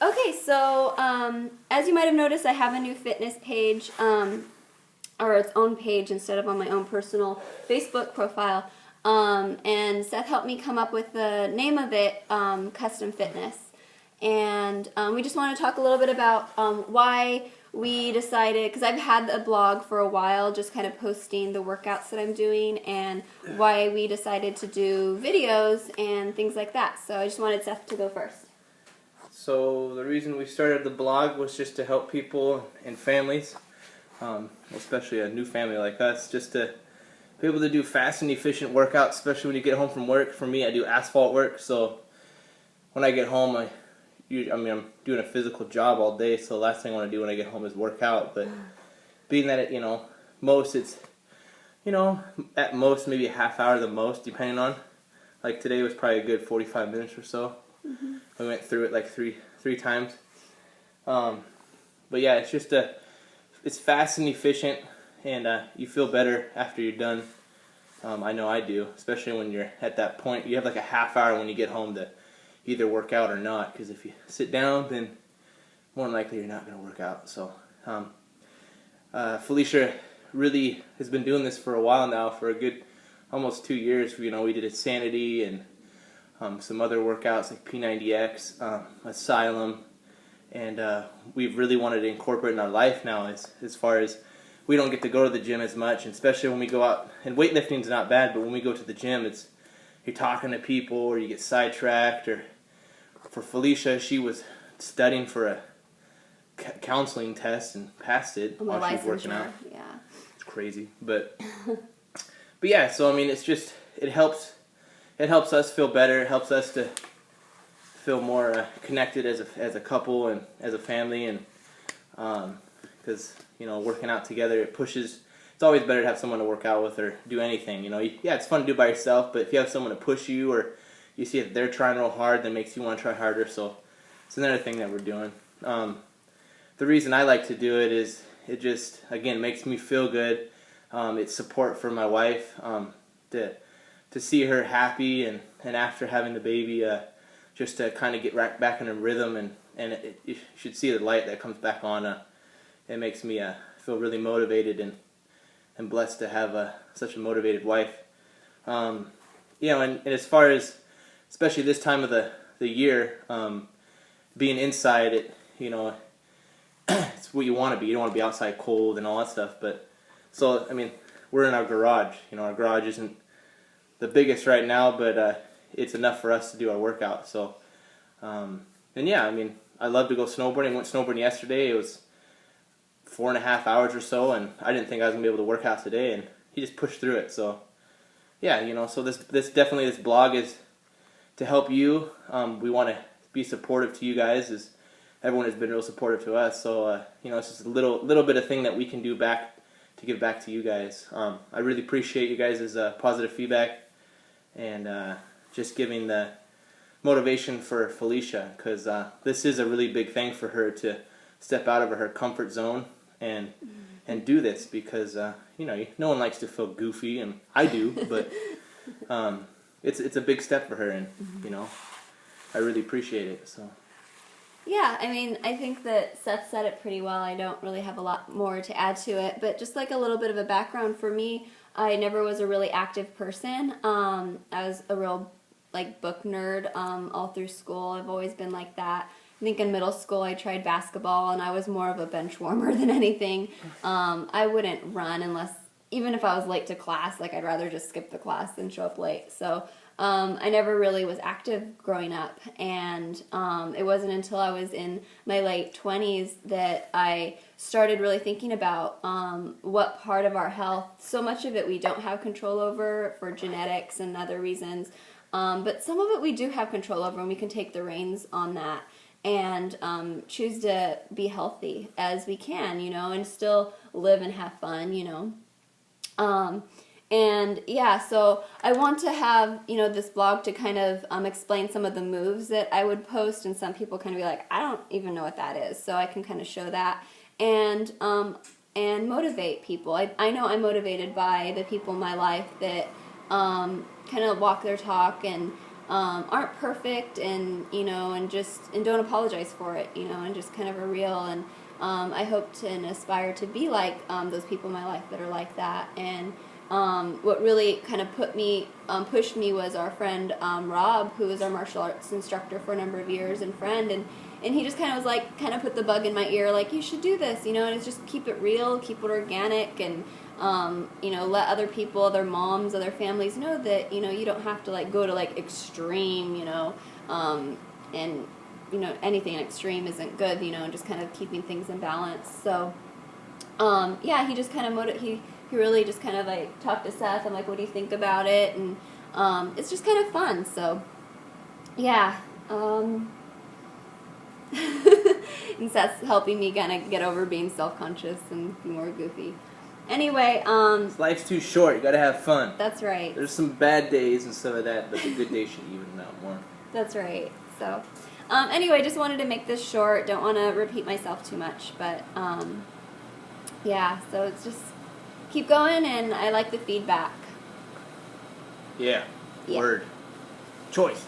Okay, so as you might have noticed, I have a new fitness page, or its own page instead of on my own personal Facebook profile. And Seth helped me come up with the name of it, Custom Fitness. And we just want to talk a little bit about why we decided, because I've had a blog for a while, just kind of posting the workouts that I'm doing, and why we decided to do videos and things like that. So I just wanted Seth to go first. So the reason we started the blog was just to help people and families, especially a new family like us, just to be able to do fast and efficient workouts, especially when you get home from work. For me, I do asphalt work, so when I get home, I'm doing a physical job all day, so the last thing I want to do when I get home is work out. But being that at most maybe a half hour the most, depending on, like today was probably a good 45 minutes or so. Mm-hmm. We went through it like three times. But yeah, it's fast and efficient, and you feel better after you're done. I know I do, especially when you're at that point. You have like a half hour when you get home to either work out or not, because if you sit down, then more than likely you're not going to work out. So Felicia really has been doing this for a while now, for a good almost 2 years. We did Insanity and some other workouts like P90X, Asylum, and we've really wanted to incorporate in our life now as far as we don't get to go to the gym as much, and especially when we go out, and weightlifting's not bad, but when we go to the gym, you're talking to people or you get sidetracked. Or for Felicia, she was studying for a counseling test and passed it while she was working out. Yeah, it's crazy, but yeah. So I mean, it helps us feel better. It helps us to feel more connected as a couple and as a family, and because working out together, it's always better to have someone to work out with or do anything. Yeah, it's fun to do by yourself, but if you have someone to push you, or you see that they're trying real hard, that makes you want to try harder. So it's another thing that we're doing. The reason I like to do it is it just, again, makes me feel good. It's support for my wife, to see her happy, and after having the baby, just to kind of get right back in a rhythm, and you should see the light that comes back on. It makes me feel really motivated and blessed to have such a motivated wife. And as far as, especially this time of the year, being inside, it's what you want to be. You don't want to be outside cold and all that stuff. But so, I mean, we're in our garage. Our garage isn't the biggest right now, but it's enough for us to do our workout. So, and yeah, I mean, I love to go snowboarding. Went snowboarding yesterday. It was 4.5 hours or so, and I didn't think I was gonna be able to work out today, and he just pushed through it. So yeah, so this blog is to help you. We want to be supportive to you guys, as everyone has been real supportive to us. So it's just a little bit of thing that we can do back to give back to you guys. I really appreciate you guys' positive feedback, and just giving the motivation for Felicia, because this is a really big thing for her to step out of her comfort zone and do this, because no one likes to feel goofy, and I do, but it's a big step for her, and I really appreciate it. So yeah, I mean, I think that Seth said it pretty well. I don't really have a lot more to add to it, but just like a little bit of a background for me, I never was a really active person. I was a real book nerd all through school. I've always been like that. I think in middle school I tried basketball, and I was more of a bench warmer than anything. I wouldn't run even if I was late to class. I'd rather just skip the class than show up late. So I never really was active growing up, and it wasn't until I was in my late 20s that I started really thinking about what part of our health, so much of it we don't have control over for genetics and other reasons, but some of it we do have control over, and we can take the reins on that and choose to be healthy as we can, and still live and have fun, And yeah, so I want to have, this blog to kind of explain some of the moves that I would post, and some people kind of be like, I don't even know what that is. So I can kind of show that and motivate people. I know I'm motivated by the people in my life that kind of walk their talk and aren't perfect, and and don't apologize for it, and just kind of are real. And I hope to and aspire to be like those people in my life that are like that. And what really kind of pushed me was our friend Rob, who was our martial arts instructor for a number of years and friend, and he just kind of was like, kind of put the bug in my ear, like, you should do this, and it's just keep it real, keep it organic, and let other people, other moms, other families know that, you don't have to like go to like extreme, and anything extreme isn't good, and just kind of keeping things in balance. So, he just kind of he really just kind of like talked to Seth and like, what do you think about it? And it's just kind of fun. So, yeah. And Seth's helping me kind of get over being self-conscious and be more goofy. Anyway, life's too short. You gotta have fun. That's right. There's some bad days and some of that, but the good days should even out more. That's right. So, anyway, just wanted to make this short. Don't want to repeat myself too much, but so it's just keep going, and I like the feedback. Yeah. Word. Choice.